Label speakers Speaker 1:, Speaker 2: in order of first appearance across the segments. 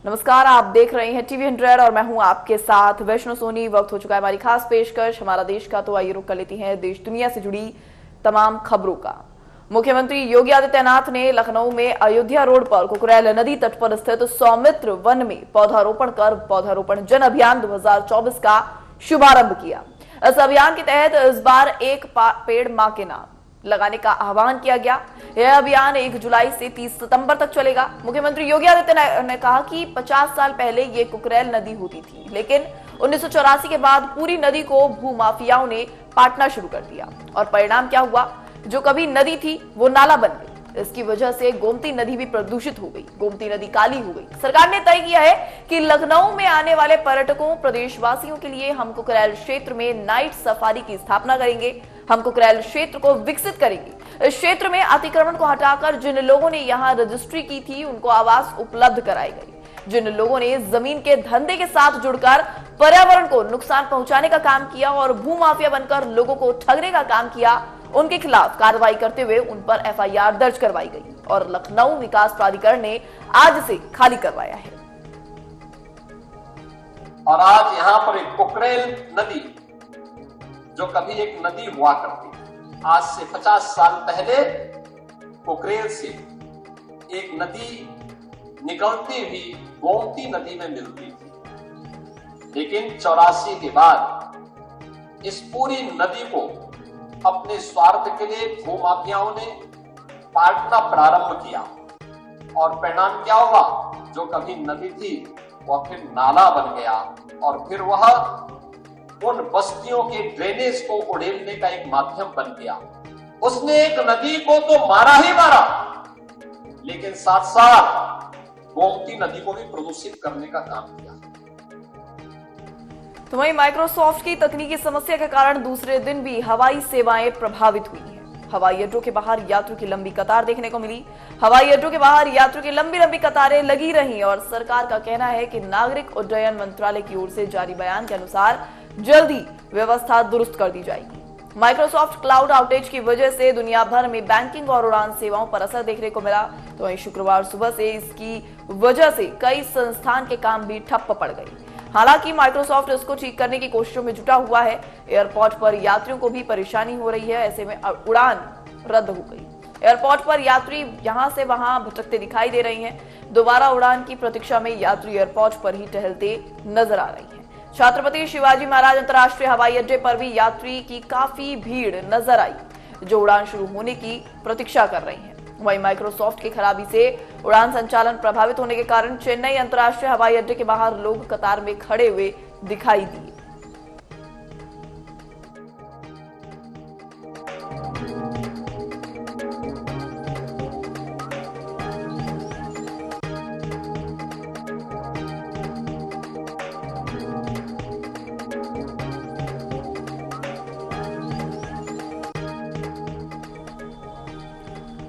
Speaker 1: नमस्कार, आप देख रहे हैं टीवी 100 और मैं हूं आपके साथ वैष्णो सोनी। वक्त हो चुका है हमारी खास पेशकश हमारा देश का। तो आइए रुक कर लेती हैं देश दुनिया से जुड़ी तमाम खबरों का। मुख्यमंत्री योगी आदित्यनाथ ने लखनऊ में अयोध्या रोड पर कुकरेल नदी तट पर स्थित सौमित्र वन में पौधारोपण कर पौधारोपण जन अभियान 2024 का शुभारंभ किया। इस अभियान के तहत इस बार एक पेड़ मां के नाम लगाने का आह्वान किया गया। यह अभियान 1 जुलाई से 30 सितंबर तक चलेगा। मुख्यमंत्री योगी आदित्यनाथ ने कहा कि 50 साल पहले ये कुकरेल नदी होती थी, लेकिन 1984 के बाद पूरी नदी को भूमाफियाओं ने पाटना शुरू कर दिया और परिणाम क्या हुआ? जो कभी नदी थी वो नाला बन गई। इसकी वजह से गोमती नदी भी प्रदूषित हो गई, गोमती नदी काली हो गई। सरकार ने तय किया है कि लखनऊ में आने वाले पर्यटकों प्रदेशवासियों के लिए हम कुकरेल क्षेत्र में नाइट सफारी की स्थापना करेंगे। हम कुकरेल क्षेत्र को विकसित करेंगे। इस क्षेत्र में अतिक्रमण को हटाकर जिन लोगों ने यहाँ रजिस्ट्री की थी उनको आवास उपलब्ध कराई गई। जिन लोगों ने जमीन के धंधे के साथ जुड़कर पर्यावरण को नुकसान पहुंचाने का काम किया और भूमाफिया बनकर लोगों को ठगने का काम किया, उनके खिलाफ कार्रवाई करते हुए उन पर एफआईआर दर्ज करवाई गई और लखनऊ विकास प्राधिकरण ने आज से खाली करवाया है।
Speaker 2: और आज यहाँ पर एक कुकरेल नदी, जो कभी एक नदी हुआ करती, आज से 50 साल पहले कुकरेल से एक नदी निकलती हुई गोमती नदी में मिलती थी। लेकिन 84 के बाद इस पूरी नदी को अपने स्वार्थ के लिए भूमाफियाओं ने पाटना प्रारंभ किया और परिणाम क्या हुआ? जो कभी नदी थी वह फिर नाला बन गया और फिर वह उन बस्तियों के ड्रेनेज को उड़ेलने का एक माध्यम बन गया। उसने एक नदी को तो मारा ही मारा, लेकिन साथ साथ गोमती नदी को भी प्रदूषित करने का काम किया।
Speaker 1: तो वहीं माइक्रोसॉफ्ट की तकनीकी समस्या के कारण दूसरे दिन भी हवाई सेवाएं प्रभावित हुई हैं। हवाई अड्डों के बाहर यात्रियों की लंबी कतार देखने को मिली। हवाई अड्डों के बाहर यात्रियों की लंबी कतारें लगी रहीं और सरकार का कहना है कि नागरिक उड्डयन मंत्रालय की ओर से जारी बयान के अनुसार जल्दी व्यवस्था दुरुस्त कर दी जाएगी। माइक्रोसॉफ्ट क्लाउड आउटेज की वजह से दुनिया भर में बैंकिंग और उड़ान सेवाओं पर असर देखने को मिला। तो वहीं शुक्रवार सुबह से इसकी वजह से कई संस्थान के काम भी ठप्प पड़ गई। हालांकि माइक्रोसॉफ्ट इसको ठीक करने की कोशिशों में जुटा हुआ है। एयरपोर्ट पर यात्रियों को भी परेशानी हो रही है, ऐसे में उड़ान रद्द हो गई। एयरपोर्ट पर यात्री यहां से वहां भटकते दिखाई दे रही हैं। दोबारा उड़ान की प्रतीक्षा में यात्री एयरपोर्ट पर ही टहलते नजर आ रही हैं। छत्रपति शिवाजी महाराज अंतर्राष्ट्रीय हवाई अड्डे पर भी यात्री की काफी भीड़ नजर आई, जो उड़ान शुरू होने की प्रतीक्षा कर रही हैं। वहीं माइक्रोसॉफ्ट की खराबी से उड़ान संचालन प्रभावित होने के कारण चेन्नई अंतर्राष्ट्रीय हवाई अड्डे के बाहर लोग कतार में खड़े हुए दिखाई दिए।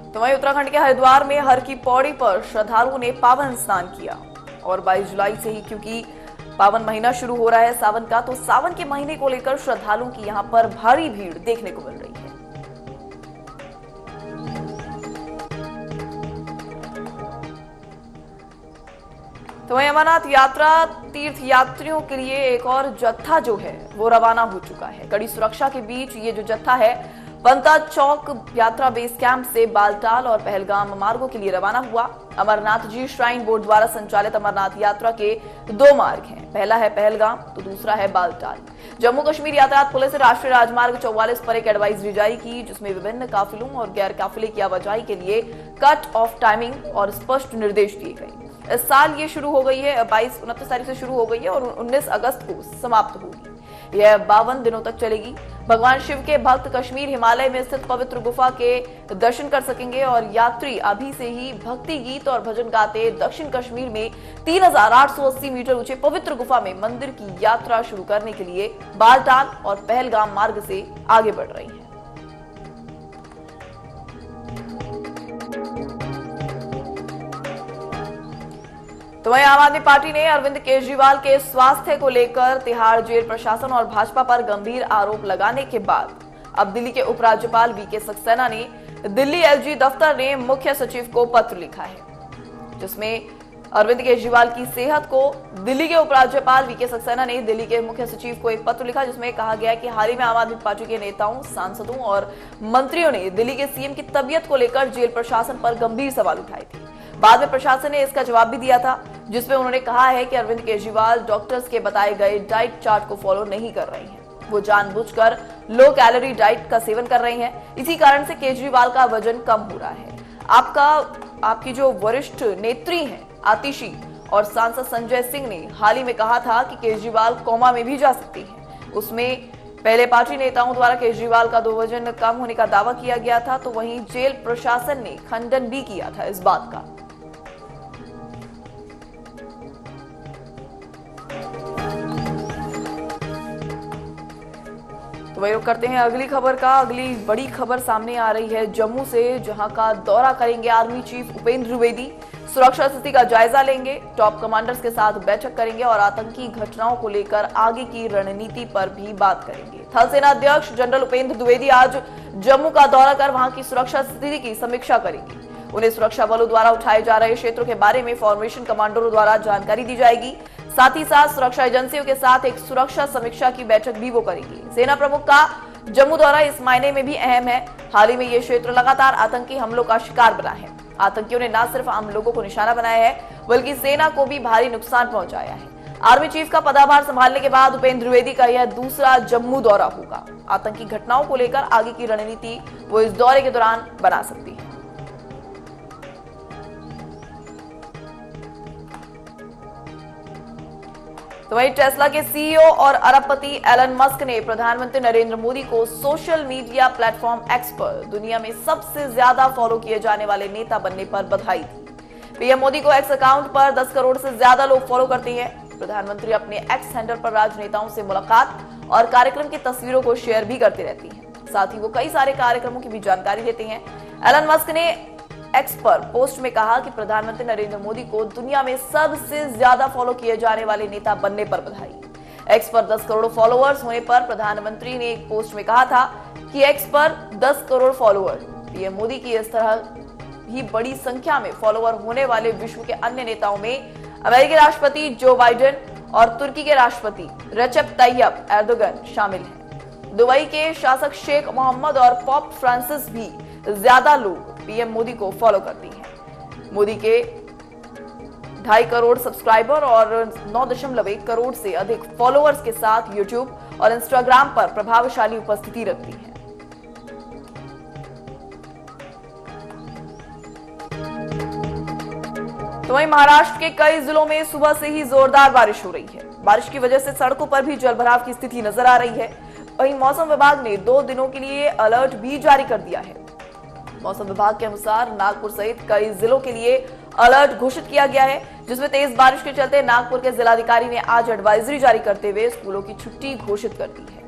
Speaker 1: तो वहीं उत्तराखंड के हरिद्वार में हर की पौड़ी पर श्रद्धालुओं ने पावन स्नान किया और 22 जुलाई से ही, क्योंकि पावन महीना शुरू हो रहा है सावन का, तो सावन के महीने को लेकर श्रद्धालुओं की यहां पर भारी भीड़ देखने को मिल रही है। तो वहीं अमरनाथ यात्रा तीर्थ यात्रियों के लिए एक और जत्था जो है वो रवाना हो चुका है। कड़ी सुरक्षा के बीच ये जो जत्था है पंता चौक यात्रा बेस कैंप से बालटाल और पहलगाम मार्गों के लिए रवाना हुआ। अमरनाथ जी श्राइन बोर्ड द्वारा संचालित अमरनाथ यात्रा के 2 मार्ग हैं। पहला है पहलगाम तो दूसरा है बालटाल। जम्मू कश्मीर यातायात पुलिस ने राष्ट्रीय राजमार्ग 44 पर एक एडवाइजरी जारी की, जिसमें विभिन्न काफिलों और गैर काफिले की आवाजाही के लिए कट ऑफ टाइमिंग और स्पष्ट निर्देश दिए गए। इस साल ये शुरू हो गई है, 29 तारीख से शुरू हो गई है और 19 अगस्त को समाप्त होगी। यह 52 दिनों तक चलेगी। भगवान शिव के भक्त कश्मीर हिमालय में स्थित पवित्र गुफा के दर्शन कर सकेंगे और यात्री अभी से ही भक्ति गीत और भजन गाते दक्षिण कश्मीर में 3880 मीटर ऊंचे पवित्र गुफा में मंदिर की यात्रा शुरू करने के लिए बालटाल और पहलगाम मार्ग से आगे बढ़ रही हैं। तो वहीं आम आदमी पार्टी ने अरविंद केजरीवाल के स्वास्थ्य को लेकर तिहाड़ जेल प्रशासन और भाजपा पर गंभीर आरोप लगाने के बाद अब दिल्ली के उपराज्यपाल वीके सक्सेना ने दिल्ली एलजी दफ्तर ने मुख्य सचिव को पत्र लिखा है, जिसमें अरविंद केजरीवाल की सेहत को दिल्ली के उपराज्यपाल वीके सक्सेना ने दिल्ली के मुख्य सचिव को एक पत्र लिखा, जिसमें कहा गया कि हाल ही में आम आदमी पार्टी के नेताओं, सांसदों और मंत्रियों ने दिल्ली के सीएम की तबीयत को लेकर जेल प्रशासन पर गंभीर सवाल उठाए थे। बाद में प्रशासन ने इसका जवाब भी दिया था, जिसमें उन्होंने कहा है कि अरविंद केजरीवाल डॉक्टर्स के बताए गए डाइट चार्ट को फॉलो नहीं कर रहे हैं। वो जानबूझकर लो कैलोरी डाइट का सेवन कर रहे हैं। इसी कारण से केजरीवाल का वजन कम हो रहा है। आपकी जो वरिष्ठ नेत्री हैं आतिशी और सांसद संजय सिंह ने हाल ही में कहा था कि केजरीवाल कोमा में भी जा सकती हैं। उसमें पहले पार्टी नेताओं द्वारा केजरीवाल का वजन कम होने का दावा किया गया था, तो वहीं जेल प्रशासन ने खंडन भी किया था इस बात का। तो वही रुख करते हैं अगली खबर का। अगली बड़ी खबर सामने आ रही है जम्मू से, जहां का दौरा करेंगे आर्मी चीफ उपेंद्र द्विवेदी। सुरक्षा स्थिति का जायजा लेंगे, टॉप कमांडर्स के साथ बैठक करेंगे और आतंकी घटनाओं को लेकर आगे की रणनीति पर भी बात करेंगे। थल सेना अध्यक्ष जनरल उपेंद्र द्विवेदी आज जम्मू का दौरा कर वहां की सुरक्षा स्थिति की समीक्षा करेंगे। उन्हें सुरक्षा बलों द्वारा उठाए जा रहे क्षेत्रों के बारे में फॉर्मेशन कमांडरों द्वारा जानकारी दी जाएगी। साथ ही साथ सुरक्षा एजेंसियों के साथ एक सुरक्षा समीक्षा की बैठक भी वो करेंगे। सेना प्रमुख का जम्मू दौरा इस मायने में भी अहम है, हाल ही में ये क्षेत्र लगातार आतंकी हमलों का शिकार बना है। आतंकियों ने न सिर्फ आम लोगों को निशाना बनाया है, बल्कि सेना को भी भारी नुकसान पहुंचाया है। आर्मी चीफ का पदभार संभालने के बाद उपेंद्र द्विवेदी का यह दूसरा जम्मू दौरा होगा। आतंकी घटनाओं को लेकर आगे की रणनीति वो इस दौरे के दौरान बना सकती है। तो वहीं टेस्ला के सीईओ और अरबपति एलन मस्क ने प्रधानमंत्री नरेंद्र मोदी को सोशल मीडिया प्लेटफॉर्म एक्स पर दुनिया में सबसे ज्यादा फॉलो किए जाने वाले नेता बनने पर बधाई दी। पीएम मोदी को एक्स अकाउंट पर 10 करोड़ से ज्यादा लोग फॉलो करते हैं। प्रधानमंत्री अपने एक्स हैंडल पर राजनेताओं से मुलाकात और कार्यक्रम की तस्वीरों को शेयर भी करते रहती हैं। साथ ही वो कई सारे कार्यक्रमों की भी जानकारी देते हैं। एलन मस्क ने एक्स पर पोस्ट में कहा कि प्रधानमंत्री नरेंद्र मोदी को दुनिया में सबसे ज्यादा फॉलो किए जाने वाले नेता बनने पर बधाई। एक्स पर 10 करोड़ फॉलोअर्स होने पर प्रधानमंत्री ने एक पोस्ट में कहा था कि एक्स पर 10 करोड़ फॉलोअर। पीएम मोदी की इस तरह ही बड़ी संख्या में फॉलोअर होने वाले विश्व के अन्य नेताओं में अमेरिकी राष्ट्रपति जो बाइडेन और तुर्की के राष्ट्रपति रेसेप तैयब एर्दोगन शामिल हैं। दुबई के शासक शेख मोहम्मद और पॉप फ्रांसिस भी ज्यादा लोग पीएम मोदी को फॉलो करती हैं। मोदी के 2.5 करोड़ सब्सक्राइबर और 9.1 करोड़ से अधिक फॉलोअर्स के साथ यूट्यूब और इंस्टाग्राम पर प्रभावशाली उपस्थिति रखती हैं। तो वहीं महाराष्ट्र के कई जिलों में सुबह से ही जोरदार बारिश हो रही है। बारिश की वजह से सड़कों पर भी जलभराव की स्थिति नजर आ रही है। वहीं मौसम विभाग ने 2 दिनों के लिए अलर्ट भी जारी कर दिया है। मौसम विभाग के अनुसार नागपुर सहित कई जिलों के लिए अलर्ट घोषित किया गया है, जिसमें तेज बारिश के चलते नागपुर के जिलाधिकारी ने आज एडवाइजरी जारी करते हुए स्कूलों की छुट्टी घोषित कर दी है।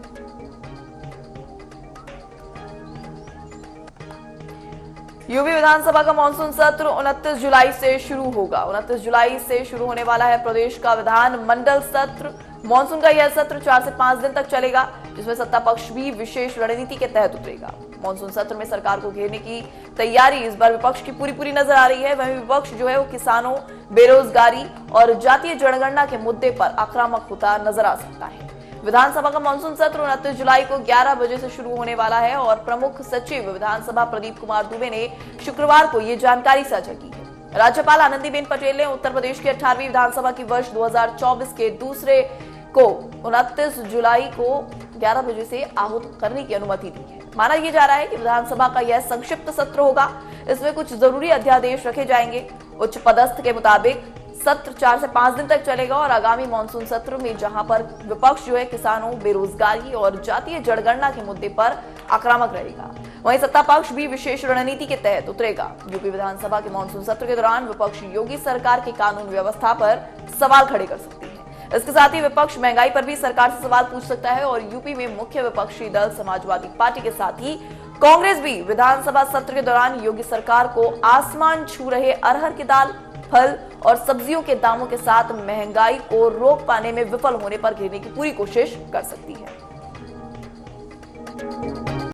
Speaker 1: यूपी विधानसभा का मानसून सत्र 29 जुलाई से शुरू होगा। 29 जुलाई से शुरू होने वाला है प्रदेश का विधानमंडल सत्र। मानसून का यह सत्र 4 से 5 दिन तक चलेगा, जिसमें सत्ता पक्ष भी विशेष रणनीति के तहत उतरेगा। मानसून सत्र में सरकार को घेरने की तैयारी इस बार विपक्ष की पूरी नजर आ रही है। वहीं विपक्ष जो है वो किसानों, बेरोजगारी और जातीय जनगणना के मुद्दे पर आक्रामक होता नजर आ सकता है। विधानसभा का मानसून सत्र 29 जुलाई को 11 बजे से शुरू होने वाला है और प्रमुख सचिव विधानसभा प्रदीप कुमार दुबे ने शुक्रवार को ये जानकारी साझा की है। राज्यपाल आनंदीबेन पटेल ने उत्तर प्रदेश की 18वीं विधानसभा की वर्ष 2024 के दूसरे को 29 जुलाई को 11 बजे से आहूत करने की अनुमति दी है। माना यह जा रहा है कि विधानसभा का यह संक्षिप्त सत्र होगा। इसमें कुछ जरूरी अध्यादेश रखे जाएंगे। उच्च पदस्थ के मुताबिक सत्र 4 से 5 दिन तक चलेगा और आगामी मानसून सत्र में जहां पर विपक्ष जो है किसानों, बेरोजगारी और जातीय जनगणना के मुद्दे पर आक्रामक रहेगा, वहीं सत्ता पक्ष भी विशेष रणनीति के तहत उतरेगा। यूपी विधानसभा के मानसून सत्र के दौरान विपक्ष योगी सरकार की कानून व्यवस्था पर सवाल खड़े कर सकती है। इसके साथ ही विपक्ष महंगाई पर भी सरकार से सवाल पूछ सकता है और यूपी में मुख्य विपक्षी दल समाजवादी पार्टी के साथ ही कांग्रेस भी विधानसभा सत्र के दौरान योगी सरकार को आसमान छू रहे अरहर की दाल, फल और सब्जियों के दामों के साथ महंगाई को रोक पाने में विफल होने पर घेरने की पूरी कोशिश कर सकती है।